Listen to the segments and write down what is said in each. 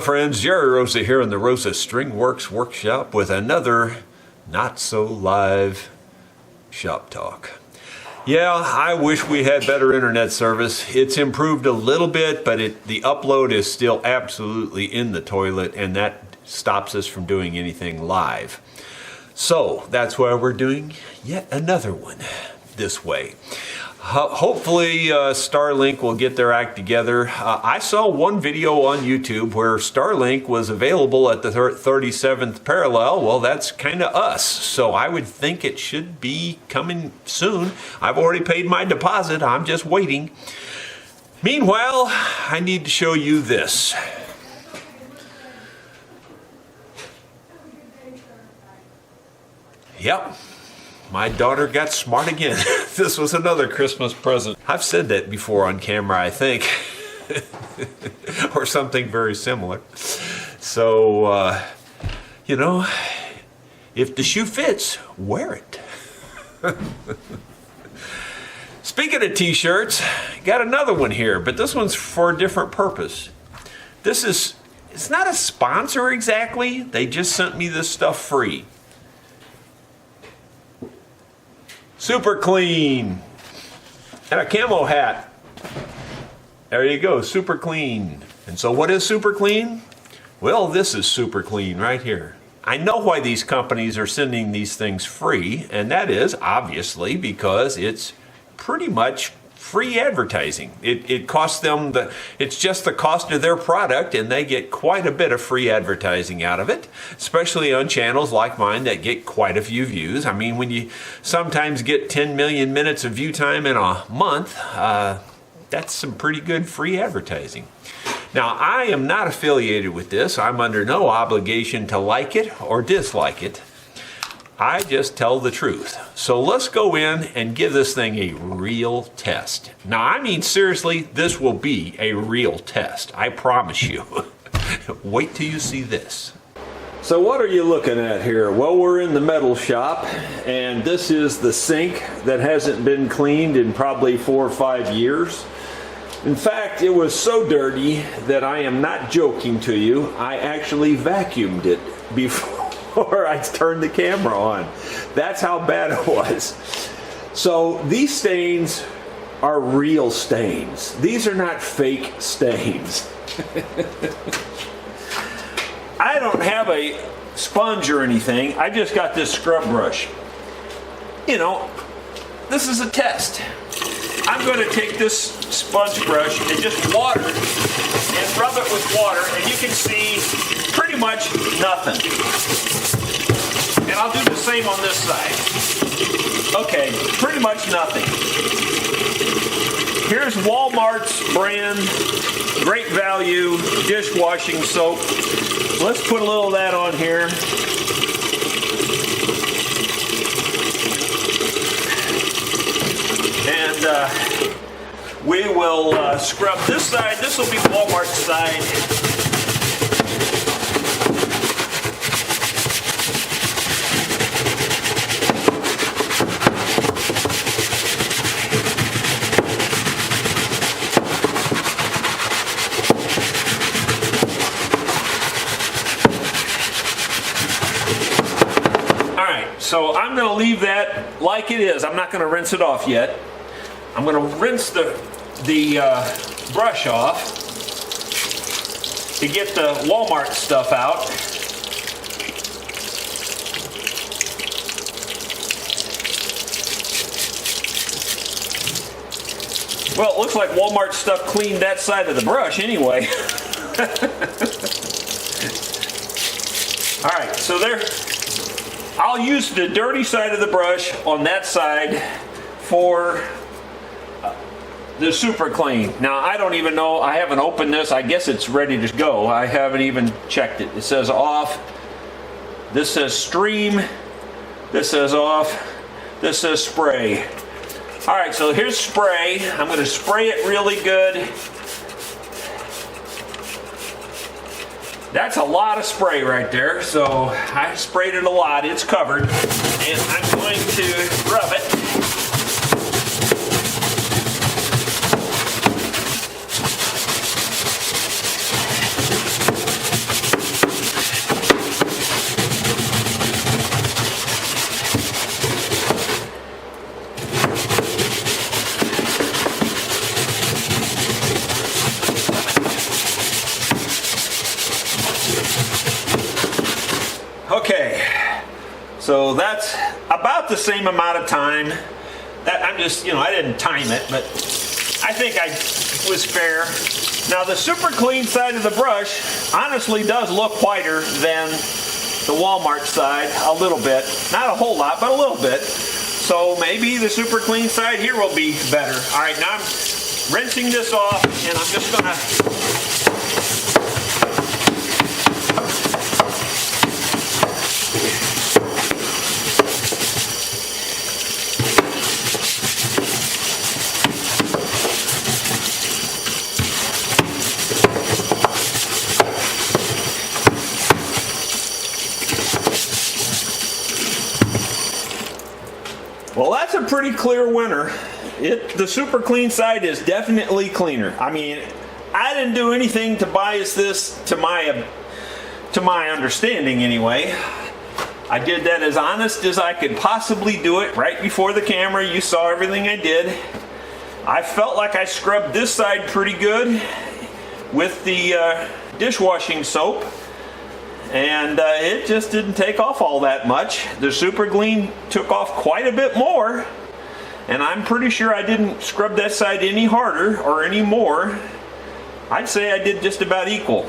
friends, Jerry Rosa here in the Rosa Stringworks workshop with another not so live shop talk. Yeah, I wish we had better internet service. It's improved a little bit, but the upload is still absolutely in the toilet, and that stops us from doing anything live. So that's why we're doing yet another one this way. Hopefully Starlink will get their act together. I saw one video on YouTube where Starlink was available at the 37th parallel. Well, that's kind of us. So I would think it should be coming soon. I've already paid my deposit. I'm just waiting. Meanwhile, I need to show you this. Yep. My daughter got smart again. This was another Christmas present. I've said that before on camera, I think. Or something very similar. So, you know, if the shoe fits, wear it. Speaking of t-shirts, got another one here, but this one's for a different purpose. It's not a sponsor exactly. They just sent me this stuff free. Super clean. And a camo hat. There you go, super clean. And so what is super clean? Well, this is super clean right here. I know why these companies are sending these things free, and that is obviously because it's pretty much free advertising. It costs them it's just the cost of their product, and they get quite a bit of free advertising out of it, especially on channels like mine that get quite a few views. I mean, when you sometimes get 10 million minutes of view time in a month, that's some pretty good free advertising. Now, I am not affiliated with this. I'm under no obligation to like it or dislike it. I just tell the truth. So let's go in and give this thing a real test. Now, I mean, seriously, this will be a real test. I promise you. Wait till you see this. So what are you looking at here? Well, we're in the metal shop, and this is the sink that hasn't been cleaned in probably 4 or 5 years. In fact, it was so dirty that I am not joking to you. I actually vacuumed it before I turned the camera on. That's how bad it was. So these stains are real stains. These are not fake stains. I don't have a sponge or anything. I just got this scrub brush. You know, this is a test. I'm going to take this sponge brush and just water and rub it with water, and you can see pretty much nothing. And I'll do the same on this side. Okay, pretty much nothing. Here's Walmart's brand, great value dishwashing soap. Let's put a little of that on here. And we will scrub this side. This will be Walmart's side. All right, so I'm going to leave that like it is. I'm not going to rinse it off yet. I'm going to rinse the brush off to get the Walmart stuff out. Well, it looks like Walmart stuff cleaned that side of the brush anyway. All right, so there, I'll use the dirty side of the brush on that side for the super clean. Now, I don't even know, I haven't opened this. I guess it's ready to go. I haven't even checked it. It says off. This says stream. This says off. This says spray. All right, so here's spray. I'm going to spray it really good. That's a lot of spray right there. So I sprayed it a lot. It's covered. And I'm going to rub it. Okay, so that's about the same amount of time. That I'm just, I didn't time it, but I think I was fair. Now the super clean side of the brush honestly does look whiter than the Walmart side a little bit. Not a whole lot, but a little bit. So maybe the super clean side here will be better. All right, now I'm rinsing this off, and I'm just gonna Well, that's a pretty clear winner. The super clean side is definitely cleaner. I mean, I didn't do anything to bias this to my understanding anyway. I did that as honest as I could possibly do it right before the camera. You saw everything I did. I felt like I scrubbed this side pretty good with the dishwashing soap. And it just didn't take off all that much. The super clean took off quite a bit more, and I'm pretty sure I didn't scrub that side any harder or any more. I'd say I did just about equal.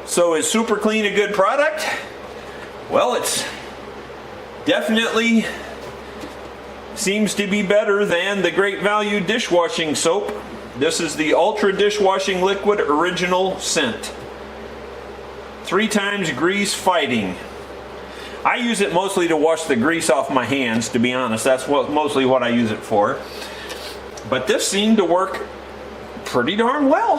So is super clean a good product? Well, it's definitely seems to be better than the Great Value dishwashing soap. This is the Ultra Dishwashing Liquid Original Scent. 3 times grease fighting. I use it mostly to wash the grease off my hands, to be honest. That's mostly what I use it for. But this seemed to work pretty darn well.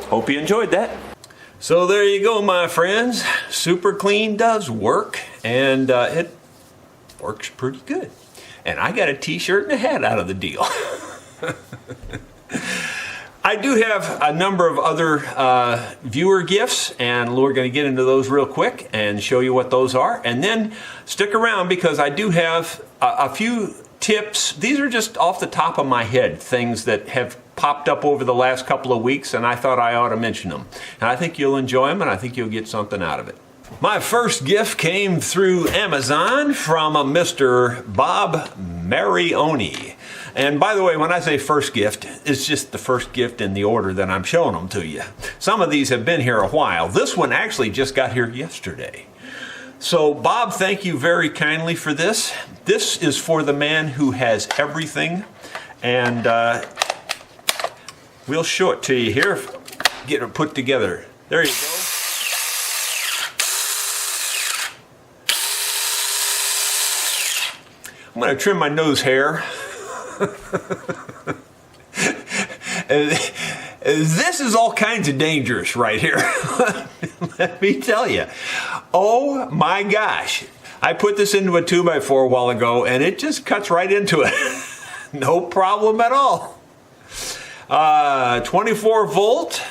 Hope you enjoyed that. So there you go, my friends. Super clean does work, and it works pretty good. And I got a t-shirt and a hat out of the deal. I do have a number of other viewer gifts, and we're going to get into those real quick and show you what those are. And then stick around, because I do have a few tips. These are just off the top of my head, things that have popped up over the last couple of weeks, and I thought I ought to mention them. And I think you'll enjoy them, and I think you'll get something out of it. My first gift came through Amazon from a Mr. Bob Marioni. And by the way, when I say first gift, it's just the first gift in the order that I'm showing them to you. Some of these have been here a while. This one actually just got here yesterday. So Bob, thank you very kindly for this. This is for the man who has everything. And we'll show it to you here. Get it put together. There you go. I'm going to trim my nose hair. This is all kinds of dangerous right here. Let me tell you. Oh my gosh. I put this into a 2x4 a while ago, and it just cuts right into it. No problem at all. 24 volt.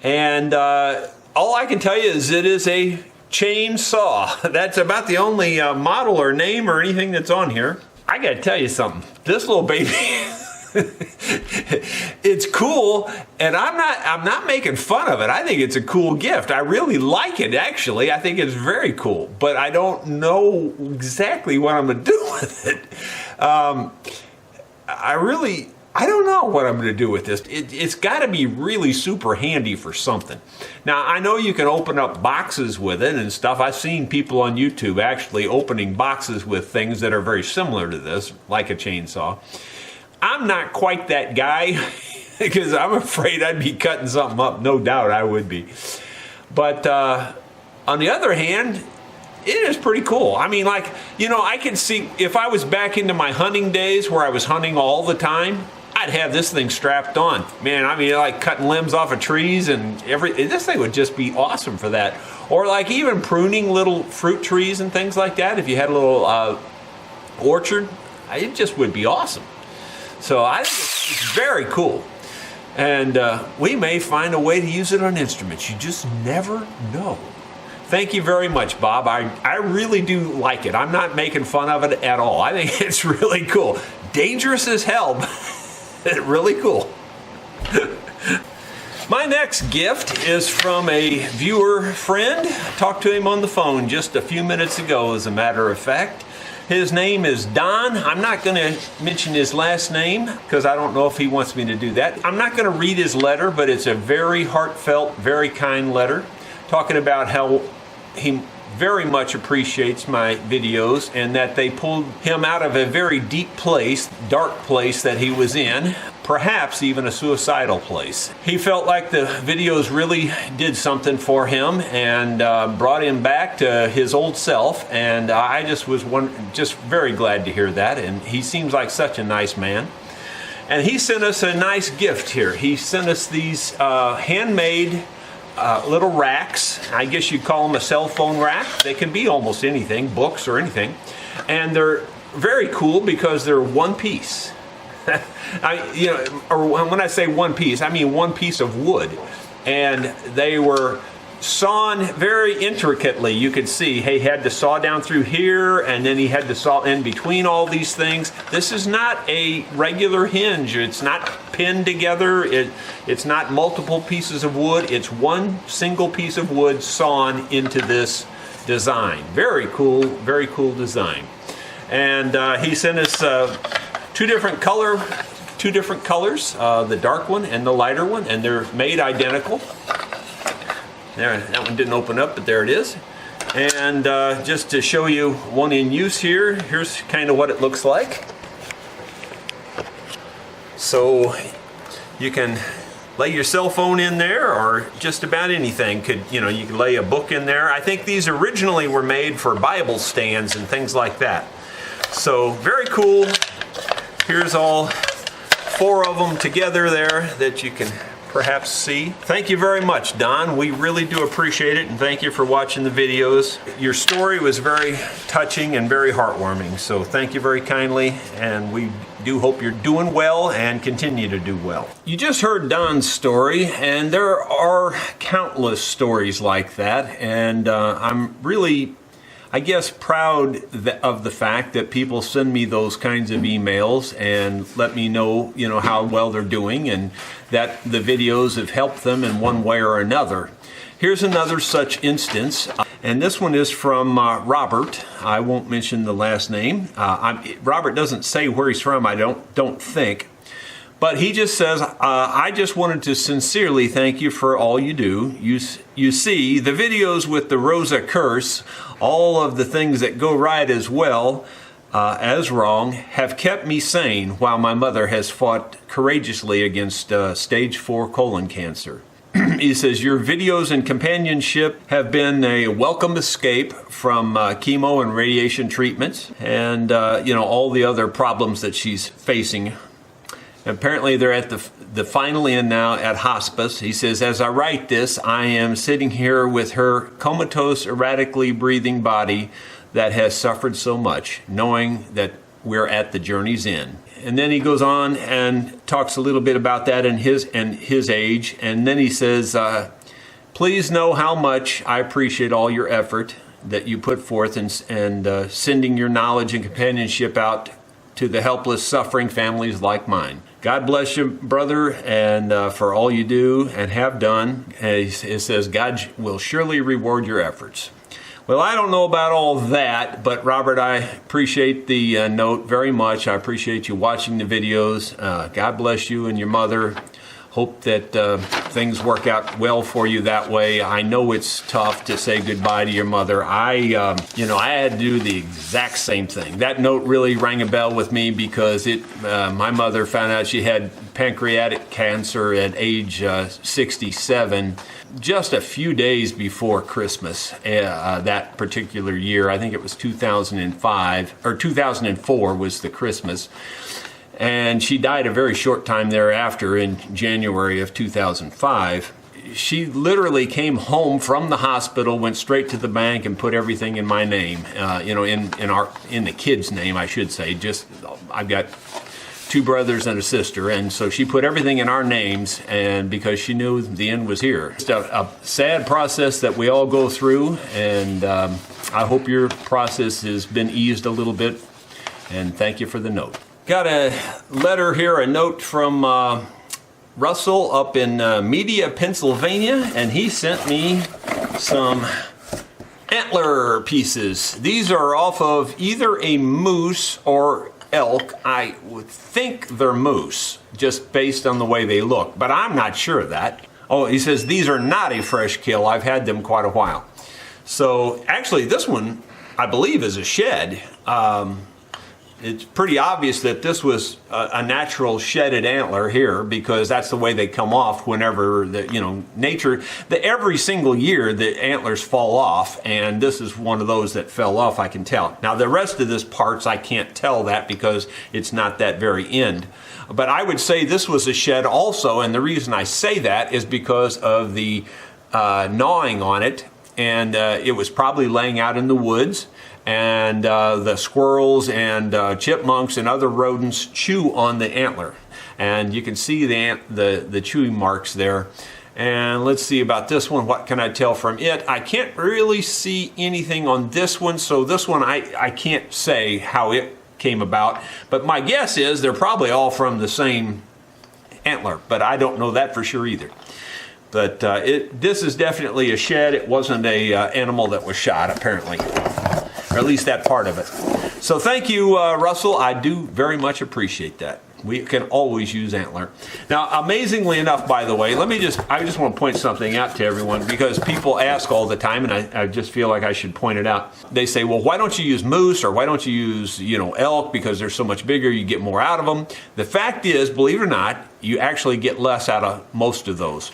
And all I can tell you is it is a chainsaw. That's about the only model or name or anything that's on here. I gotta tell you something. This little baby, it's cool, and I'm not making fun of it. I think it's a cool gift. I really like it, actually. I think it's very cool, but I don't know exactly what I'm gonna do with it. I don't know what I'm going to do with this. It's got to be really super handy for something. Now, I know you can open up boxes with it and stuff. I've seen people on YouTube actually opening boxes with things that are very similar to this, like a chainsaw. I'm not quite that guy, because I'm afraid I'd be cutting something up. No doubt I would be. But on the other hand, it is pretty cool. I mean, like, I can see if I was back into my hunting days where I was hunting all the time, I'd have this thing strapped on. Man, I mean, like cutting limbs off of trees and this thing would just be awesome for that. Or like even pruning little fruit trees and things like that. If you had a little orchard, it just would be awesome. So I think it's very cool. And we may find a way to use it on instruments. You just never know. Thank you very much, Bob. I really do like it. I'm not making fun of it at all. I think it's really cool. dangerous as hell. Really cool. My next gift is from a viewer friend. Talked to him on the phone just a few minutes ago, as a matter of fact. His name is Don. I'm not going to mention his last name because I don't know if he wants me to do that. I'm not going to read his letter, but it's a very heartfelt, very kind letter talking about how he very much appreciates my videos and that they pulled him out of a very deep place, dark place that he was in, perhaps even a suicidal place. He felt like the videos really did something for him and brought him back to his old self, and I just was just very glad to hear that, and he seems like such a nice man. And he sent us a nice gift here. He sent us these handmade little racks. I guess you'd call them a cell phone rack. They can be almost anything, books or anything. And they're very cool because they're one piece. Or when I say one piece, I mean one piece of wood. And they were sawn very intricately. You could see he had to saw down through here, and then he had to saw in between all these things. This is not a regular hinge. It's not pinned together. It's not multiple pieces of wood. It's one single piece of wood sawn into this design. Very cool design. And he sent us two different colors, the dark one and the lighter one, and they're made identical. There, that one didn't open up, but there it is. And just to show you one in use here, here's kind of what it looks like. So you can lay your cell phone in there, or just about anything. You can lay a book in there. I think these originally were made for Bible stands and things like that. So very cool. Here's all 4 of them together there that you can perhaps see. Thank you very much, Don. We really do appreciate it, and thank you for watching the videos. Your story was very touching and very heartwarming, so thank you very kindly, and we do hope you're doing well and continue to do well. You just heard Don's story, and there are countless stories like that, and I'm really, I guess, proud of the fact that people send me those kinds of emails and let me know, how well they're doing and that the videos have helped them in one way or another. Here's another such instance, and this one is from Robert. I won't mention the last name. Robert doesn't say where he's from, I don't think. But he just says, I just wanted to sincerely thank you for all you do. You see, the videos with the Rosa curse, all of the things that go right as well as wrong, have kept me sane while my mother has fought courageously against stage 4 colon cancer. He says, your videos and companionship have been a welcome escape from chemo and radiation treatments and, all the other problems that she's facing. Apparently they're at the final end now at hospice. He says, as I write this, I am sitting here with her comatose, erratically breathing body that has suffered so much, knowing that we're at the journey's end. And then he goes on and talks a little bit about that and his age. And then he says, please know how much I appreciate all your effort that you put forth and sending your knowledge and companionship out to the helpless, suffering families like mine. God bless you, brother, and for all you do and have done. And it says, God will surely reward your efforts. Well, I don't know about all that, but Robert, I appreciate the note very much. I appreciate you watching the videos. God bless you and your mother. Hope that things work out well for you that way. I know it's tough to say goodbye to your mother. I had to do the exact same thing. That note really rang a bell with me because my mother found out she had pancreatic cancer at age 67, just a few days before Christmas that particular year. I think it was 2005 or 2004 was the Christmas. And she died a very short time thereafter in January of 2005. She literally came home from the hospital, went straight to the bank and put everything in my name, in the kid's name, I should say. I've got 2 brothers and a sister, and so she put everything in our names, and because she knew the end was here. It's a sad process that we all go through, and I hope your process has been eased a little bit, and thank you for the note. Got a letter here, a note from Russell up in Media, Pennsylvania, and he sent me some antler pieces. These are off of either a moose or elk. I would think they're moose, just based on the way they look, but I'm not sure of that. Oh, he says these are not a fresh kill. I've had them quite a while. So actually this one, I believe, is a shed. It's pretty obvious that this was a natural shedded antler here, because that's the way they come off whenever nature. Every single year the antlers fall off, and this is one of those that fell off. I can tell. Now the rest of this parts I can't tell that because it's not that very end. But I would say this was a shed also, and the reason I say that is because of the gnawing on it, and it was probably laying out in the woods. And the squirrels and chipmunks and other rodents chew on the antler, and you can see the chewing marks there. And let's see about this one. What can I tell from it? I can't really see anything on this one, so this one I can't say how it came about. But my guess is they're probably all from the same antler, but I don't know that for sure either. But this is definitely a shed. It wasn't a animal that was shot, apparently. Or at least that part of it. So thank you, Russell. I do very much appreciate that. We can always use antler. Now, amazingly enough, by the way, I just want to point something out to everyone, because people ask all the time, and I just feel like I should point it out. They say, well, why don't you use moose, or why don't you use, elk, because they're so much bigger, you get more out of them. The fact is, believe it or not, you actually get less out of most of those.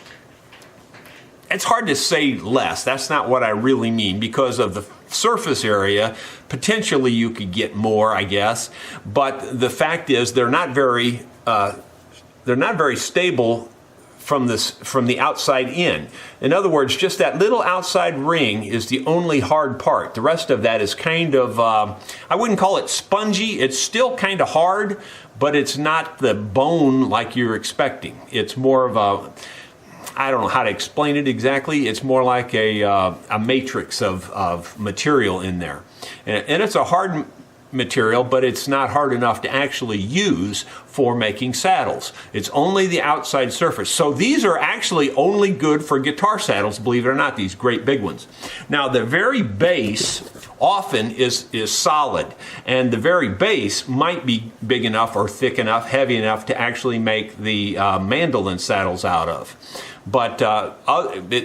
It's hard to say less. That's not what I really mean, because of the surface area. Potentially you could get more, I guess. But the fact is, they're not very stable from the outside in. In other words, just that little outside ring is the only hard part. The rest of that is kind of, I wouldn't call it spongy. It's still kind of hard, but it's not the bone like you're expecting. It's more of a, I don't know how to explain it exactly. It's more like a matrix of material in there. And it's a hard material, but it's not hard enough to actually use for making saddles. It's only the outside surface. So these are actually only good for guitar saddles, believe it or not, these great big ones. Now the very base often is solid, and the very base might be big enough or thick enough, heavy enough to actually make the mandolin saddles out of. But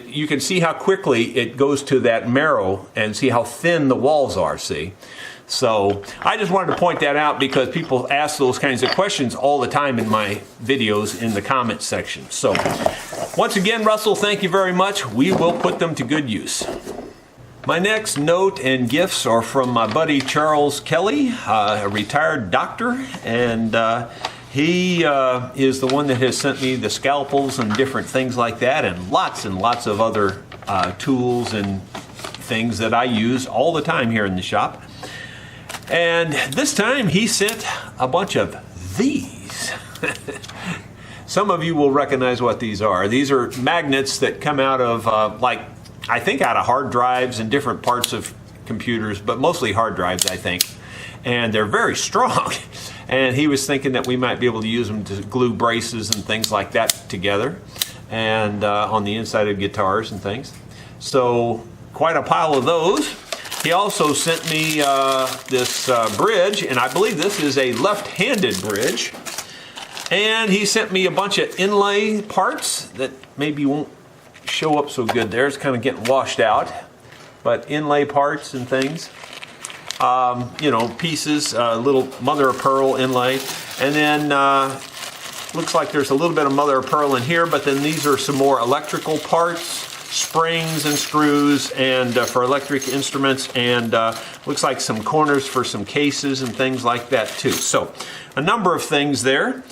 you can see how quickly it goes to that marrow, and see how thin the walls are, see? So I just wanted to point that out, because people ask those kinds of questions all the time in my videos in the comments section. So once again, Russell, thank you very much. We will put them to good use. My next note and gifts are from my buddy Charles Kelly, a retired doctor, and he is the one that has sent me the scalpels and different things like that, and lots of other tools and things that I use all the time here in the shop. And this time he sent a bunch of these. Some of you will recognize what these are. These are magnets that come out of, I think out of hard drives and different parts of computers, but mostly hard drives, I think. And they're very strong. And he was thinking that we might be able to use them to glue braces and things like that together, and on the inside of guitars and things. So quite a pile of those. He also sent me this bridge, and I believe this is a left-handed bridge. And he sent me a bunch of inlay parts that maybe won't show up so good there. It's kind of getting washed out. But inlay parts and things. Pieces, little mother of pearl inlay. And then looks like there's a little bit of mother of pearl in here, but then these are some more electrical parts, springs and screws, and for electric instruments, and looks like some corners for some cases and things like that too. So a number of things there.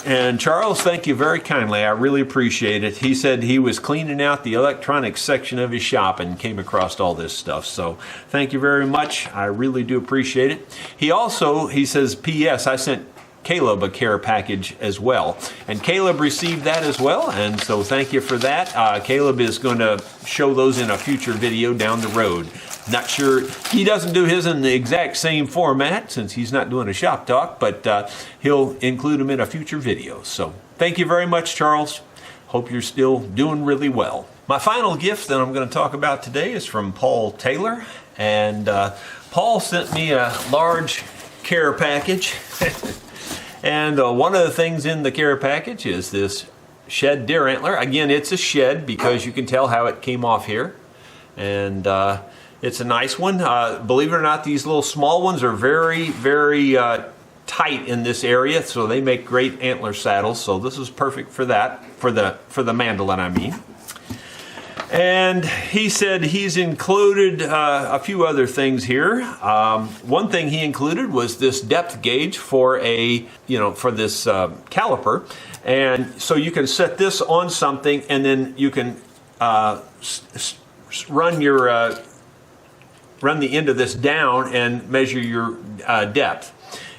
And Charles, thank you very kindly. I really appreciate it. He said he was cleaning out the electronics section of his shop and came across all this stuff. So thank you very much. I really do appreciate it. He says, P.S. I sent Caleb a care package as well. And Caleb received that as well, and so thank you for that. Caleb is going to show those in a future video down the road. Not sure, he doesn't do his in the exact same format since he's not doing a shop talk, but he'll include them in a future video. So thank you very much, Charles. Hope you're still doing really well. My final gift that I'm going to talk about today is from Paul Taylor, and Paul sent me a large care package. And one of the things in the care package is this shed deer antler. Again, it's a shed because you can tell how it came off here. And it's a nice one. Believe it or not, these little small ones are very, very tight in this area, so they make great antler saddles. So this is perfect for that, for the mandolin, I mean. And he said he's included a few other things here. One thing he included was this depth gauge for for this caliper, and so you can set this on something, and then you can run the end of this down and measure your depth.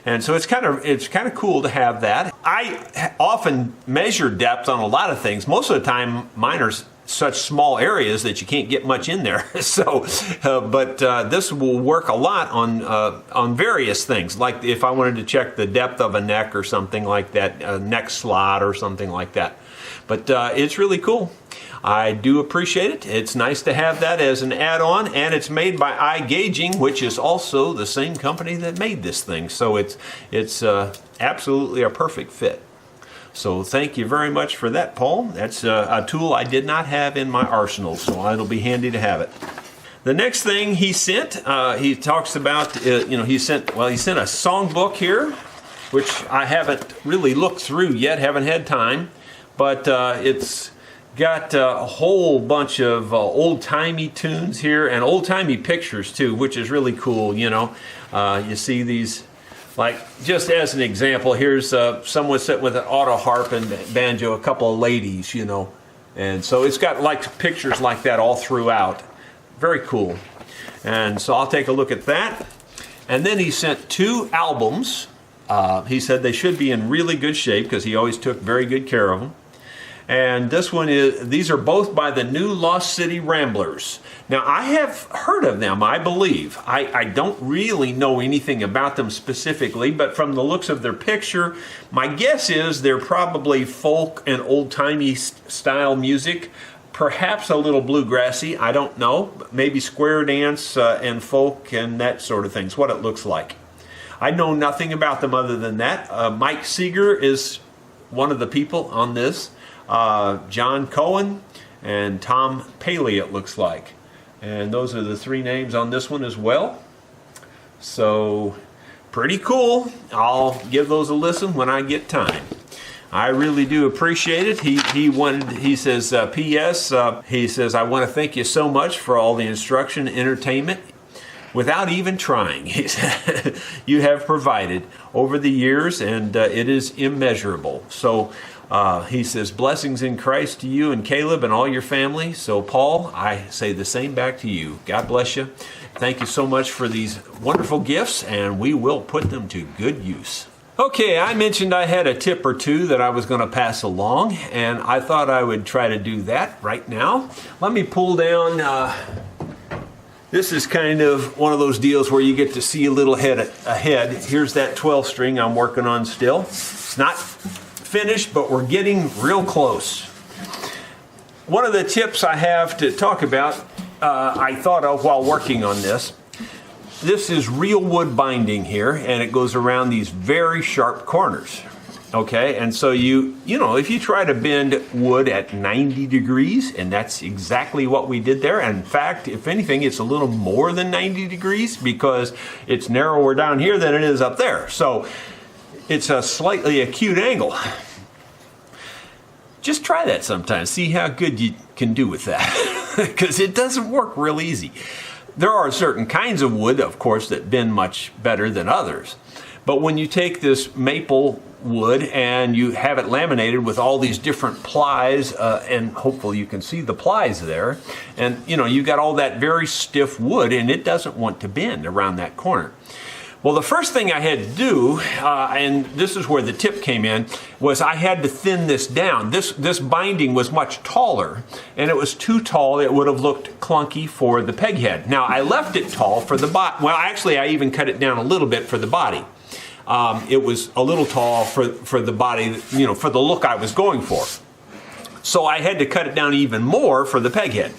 And so it's kind of cool to have that. I often measure depth on a lot of things. Most of the time, mine are such small areas that you can't get much in there. So, but this will work a lot on various things. Like if I wanted to check the depth of a neck or something like that, a neck slot or something like that. But it's really cool. I do appreciate it. It's nice to have that as an add-on, and it's made by iGaging, which is also the same company that made this thing. So it's absolutely a perfect fit. So thank you very much for that, Paul. That's a tool I did not have in my arsenal, so it'll be handy to have it. The next thing he sent, he talks about, he sent a songbook here, which I haven't really looked through yet, haven't had time, but it's got a whole bunch of old-timey tunes here and old-timey pictures too, which is really cool. You see these. Like, just as an example, here's someone sitting with an auto harp and banjo, a couple of ladies, And so it's got like pictures like that all throughout. Very cool. And so I'll take a look at that. And then he sent 2 albums. He said they should be in really good shape because he always took very good care of them. And these are both by the New Lost City Ramblers. Now, I have heard of them, I believe. I don't really know anything about them specifically, but from the looks of their picture, my guess is they're probably folk and old-timey style music, perhaps a little bluegrassy, I don't know. Maybe square dance and folk and that sort of things, what it looks like. I know nothing about them other than that. Mike Seeger is one of the people on this. John Cohen and Tom Paley, it looks like. And those are the 3 names on this one as well. So, pretty cool. I'll give those a listen when I get time. I really do appreciate it. He says, P.S., he says, I want to thank you so much for all the instruction and entertainment without even trying. You have provided over the years, and it is immeasurable. So, he says, blessings in Christ to you and Caleb and all your family. So, Paul, I say the same back to you. God bless you. Thank you so much for these wonderful gifts, and we will put them to good use. Okay, I mentioned I had a tip or 2 that I was going to pass along, and I thought I would try to do that right now. Let me pull down. This is kind of one of those deals where you get to see a little ahead. Here's that 12 string I'm working on still. It's not finished, but we're getting real close. One of the tips I have to talk about, I thought of while working on this. This is real wood binding here, and it goes around these very sharp corners. Okay, and so if you try to bend wood at 90 degrees, and that's exactly what we did there. And in fact, if anything, it's a little more than 90 degrees because it's narrower down here than it is up there. So it's a slightly acute angle. Just try that sometime. See how good you can do with that, because it doesn't work real easy. There are certain kinds of wood, of course, that bend much better than others. But when you take this maple wood and you have it laminated with all these different plies, and hopefully you can see the plies there, and you got all that very stiff wood, and it doesn't want to bend around that corner. Well, the first thing I had to do, and this is where the tip came in, was I had to thin this down. This binding was much taller, and it was too tall. It would have looked clunky for the peg head. Now, I left it tall for the body. Well, actually, I even cut it down a little bit for the body. It was a little tall for the body, for the look I was going for. So I had to cut it down even more for the peg head.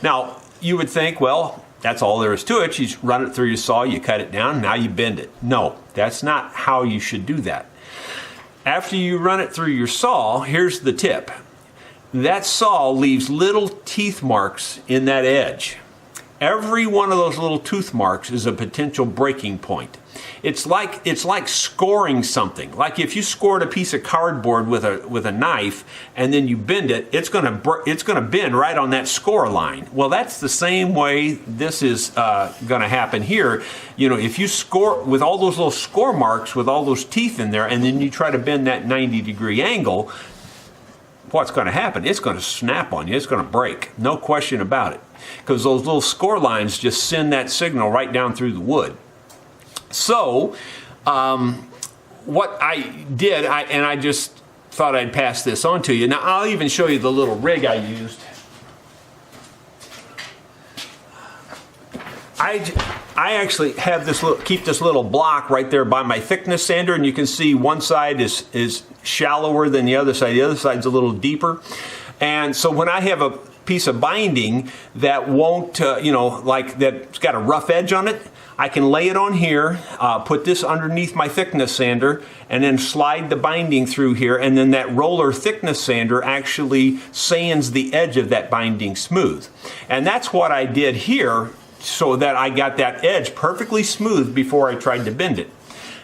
Now, you would think, well, that's all there is to it. You run it through your saw, you cut it down, now you bend it. No, that's not how you should do that. After you run it through your saw, here's the tip. That saw leaves little teeth marks in that edge. Every one of those little tooth marks is a potential breaking point. It's like scoring something. Like if you scored a piece of cardboard with a knife and then you bend it, it's going to bend right on that score line. Well, that's the same way this is going to happen here. If you score with all those little score marks with all those teeth in there, and then you try to bend that 90-degree angle, what's going to happen? It's going to snap on you. It's going to break. No question about it. Because those little score lines just send that signal right down through the wood. So, what I did, I just thought I'd pass this on to you. Now, I'll even show you the little rig I used. I actually have keep this little block right there by my thickness sander, and you can see one side is shallower than the other side. The other side's a little deeper. And so when I have a piece of binding that won't, like that's got a rough edge on it, I can lay it on here, put this underneath my thickness sander, and then slide the binding through here, and then that roller thickness sander actually sands the edge of that binding smooth. And that's what I did here, so that I got that edge perfectly smooth before I tried to bend it.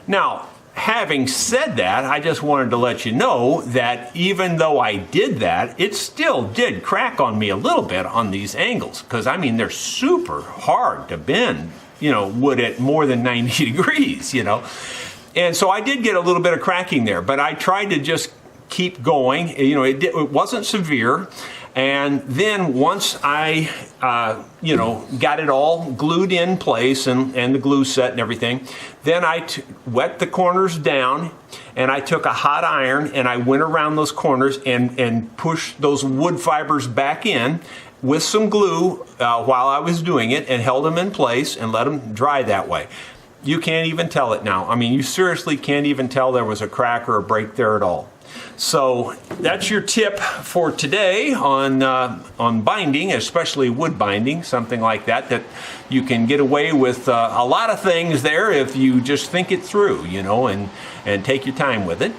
Now, having said that, I just wanted to let you know that even though I did that, it still did crack on me a little bit on these angles, because they're super hard to bend, wood at more than 90 degrees, And so I did get a little bit of cracking there, but I tried to just keep going. It wasn't severe. And then once I, got it all glued in place and the glue set and everything, then I wet the corners down, and I took a hot iron and I went around those corners and pushed those wood fibers back in with some glue while I was doing it, and held them in place and let them dry that way. You can't even tell it now. You seriously can't even tell there was a crack or a break there at all. So that's your tip for today on binding, especially wood binding, something like that you can get away with a lot of things there if you just think it through, and take your time with it.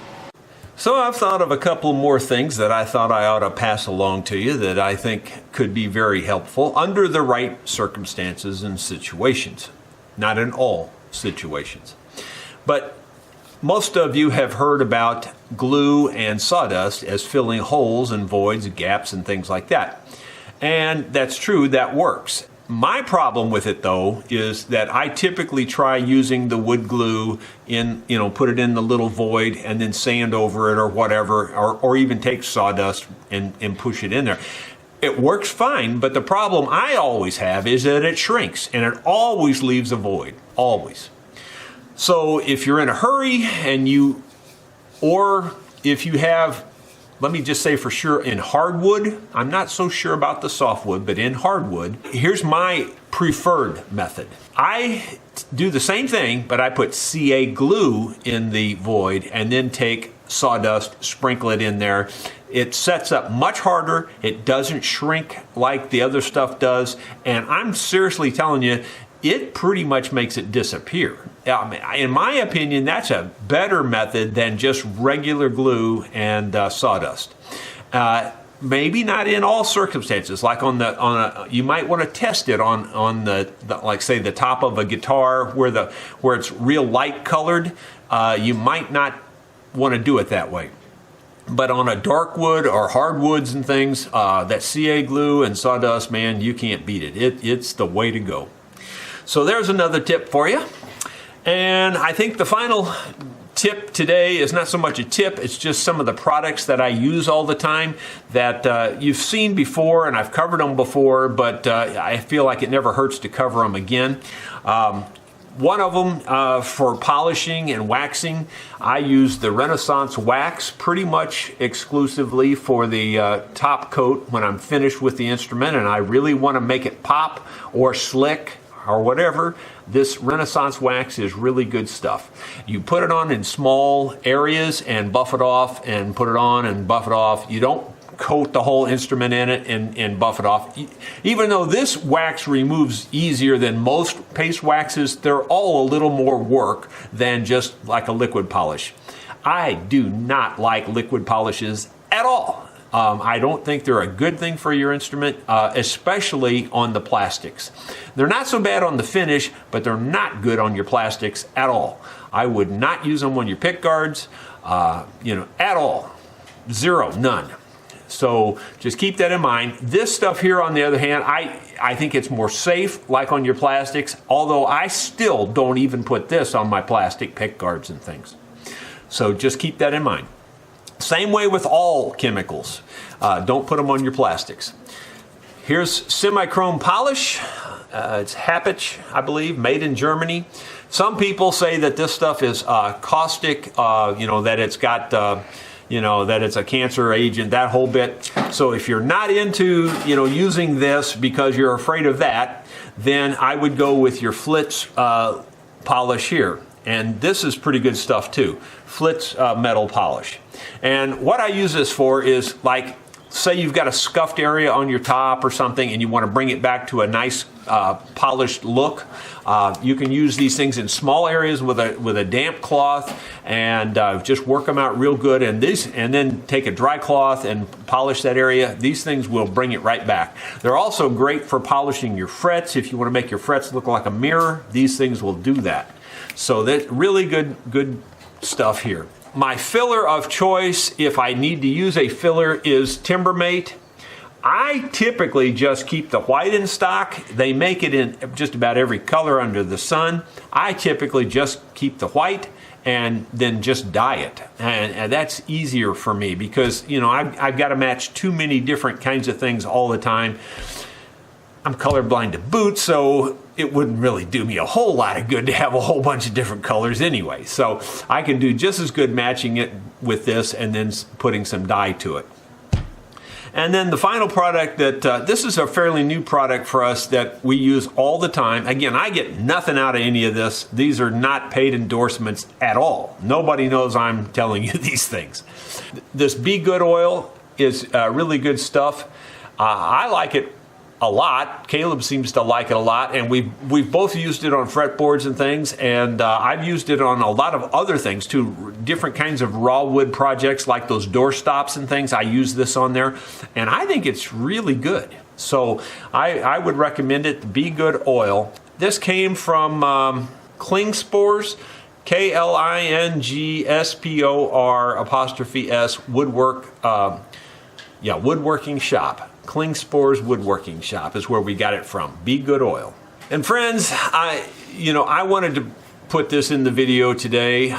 So I've thought of a couple more things that I thought I ought to pass along to you that I think could be very helpful under the right circumstances and situations. Not in all situations. But most of you have heard about glue and sawdust as filling holes and voids and gaps and things like that. And that's true, that works. My problem with it, though, is that I typically try using the wood glue put it in the little void and then sand over it or whatever, or even take sawdust and push it in there. It works fine, but the problem I always have is that it shrinks, and it always leaves a void, always. So if you're in a hurry or if you have, let me just say for sure, in hardwood, I'm not so sure about the softwood, but in hardwood, here's my preferred method. I do the same thing, but I put CA glue in the void and then take sawdust, sprinkle it in there. It sets up much harder. It doesn't shrink like the other stuff does. And I'm seriously telling you, it pretty much makes it disappear. In my opinion, that's a better method than just regular glue and sawdust. Maybe not in all circumstances. Like you might want to test it on the like say the top of a guitar where it's real light colored. You might not want to do it that way. But on a dark wood or hardwoods and things, that CA glue and sawdust, man, you can't beat it. It's the way to go. So there's another tip for you. And I think the final tip today is not so much a tip, it's just some of the products that I use all the time that you've seen before, and I've covered them before, but I feel like it never hurts to cover them again. One of them for polishing and waxing, I use the Renaissance wax pretty much exclusively for the top coat when I'm finished with the instrument and I really want to make it pop or slick or whatever. This Renaissance wax is really good stuff. You put it on in small areas and buff it off and put it on and buff it off. You don't coat the whole instrument in it and buff it off. Even though this wax removes easier than most paste waxes, they're all a little more work than just like a liquid polish. I do not like liquid polishes at all. I don't think they're a good thing for your instrument, especially on the plastics. They're not so bad on the finish, but they're not good on your plastics at all. I would not use them on your pick guards, at all. Zero, none. So just keep that in mind. This stuff here, on the other hand, I think it's more safe, like on your plastics, although I still don't even put this on my plastic pick guards and things. So just keep that in mind. Same way with all chemicals. Don't put them on your plastics. Here's semi-chrome polish. It's Happich, I believe, made in Germany. Some people say that this stuff is caustic, that it's got... that it's a cancer agent, that whole bit. So if you're not into, using this because you're afraid of that, then I would go with your Flitz polish here. And this is pretty good stuff too. Flitz metal polish. And what I use this for is, like, say you've got a scuffed area on your top or something and you want to bring it back to a nice polished look. You can use these things in small areas with a damp cloth and just work them out real good, and then take a dry cloth and polish that area. These things will bring it right back. They're also great for polishing your frets. If you want to make your frets look like a mirror, these things will do that. So that's really good stuff here. My filler of choice, if I need to use a filler, is Timbermate. I typically just keep the white in stock. They make it in just about every color under the sun. I typically just keep the white and then just dye it. And that's easier for me because, I've got to match too many different kinds of things all the time. I'm colorblind to boot, so it wouldn't really do me a whole lot of good to have a whole bunch of different colors anyway. So I can do just as good matching it with this and then putting some dye to it. And then the final product this is a fairly new product for us that we use all the time. Again, I get nothing out of any of this. These are not paid endorsements at all. Nobody knows I'm telling you these things. This Be Good oil is really good stuff. I like it a lot. Caleb seems to like it a lot, and we've both used it on fretboards and things, and I've used it on a lot of other things too, different kinds of raw wood projects like those door stops and things. I use this on there, and I think it's really good. So I would recommend it. Be Good oil. This came from Klingspors, KLINGSPOR''S woodworking shop. Klingspors Woodworking Shop is where we got it from. Be Good oil. And friends, I wanted to put this in the video today.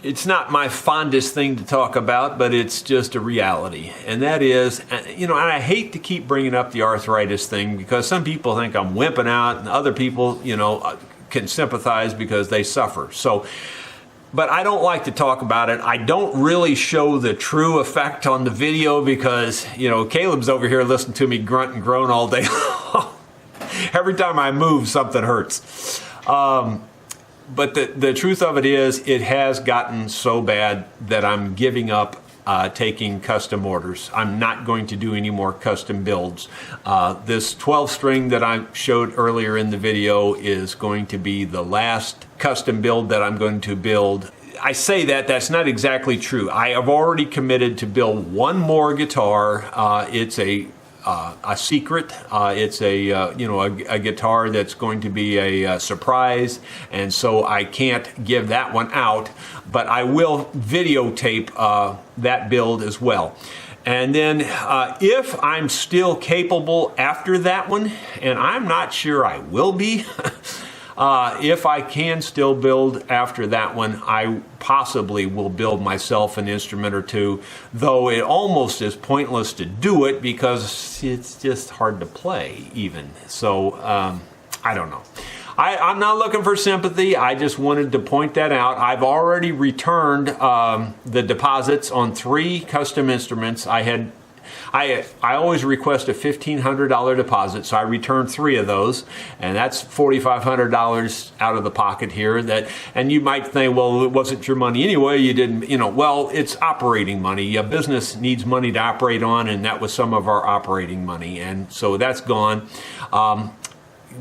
It's not my fondest thing to talk about, but it's just a reality. And that is, and I hate to keep bringing up the arthritis thing because some people think I'm wimping out and other people, can sympathize because they suffer. But I don't like to talk about it. I don't really show the true effect on the video because, Caleb's over here listening to me grunt and groan all day long. Every time I move, something hurts. But the truth of it is, it has gotten so bad that I'm giving up taking custom orders. I'm not going to do any more custom builds. This 12 string that I showed earlier in the video is going to be the last custom build that I'm going to build. I say that's not exactly true. I have already committed to build one more guitar. It's a secret. It's a guitar that's going to be a surprise, and so I can't give that one out, but I will videotape that build as well. And then if I'm still capable after that one, and I'm not sure I will be, if I can still build after that one, I possibly will build myself an instrument or two, though it almost is pointless to do it because it's just hard to play even. So I don't know. I'm not looking for sympathy. I just wanted to point that out. I've already returned the deposits on 3 custom instruments. I always request a $1,500 deposit, so I returned 3 of those, and that's $4,500 out of the pocket here. And you might think, well, it wasn't your money anyway. You didn't, well, it's operating money. A business needs money to operate on, and that was some of our operating money, and so that's gone.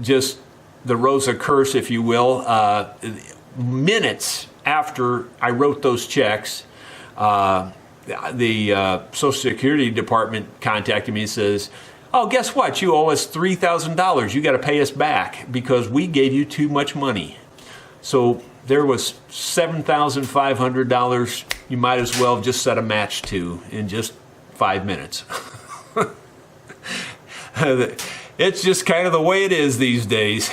Just the Rosa curse, if you will. Minutes after I wrote those checks, the Social Security Department contacted me and says, oh, guess what? You owe us $3,000. You got to pay us back because we gave you too much money. So there was $7,500 you might as well have just set a match to in just 5 minutes. It's just kind of the way it is these days.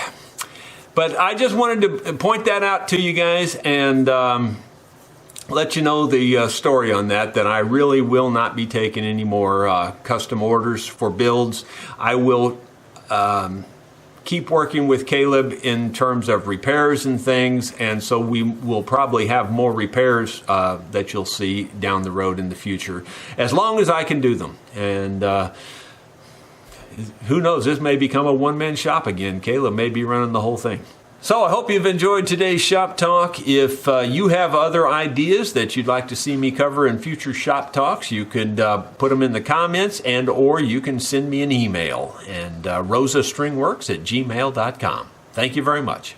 But I just wanted to point that out to you guys and let you know the story on that I really will not be taking any more custom orders for builds. I will keep working with Caleb in terms of repairs and things, and so we will probably have more repairs that you'll see down the road in the future, as long as I can do them. And who knows, this may become a one-man shop again. Caleb may be running the whole thing. So I hope you've enjoyed today's Shop Talk. If you have other ideas that you'd like to see me cover in future Shop Talks, you could put them in the comments, and or you can send me an email, and rosastringworks@gmail.com. Thank you very much.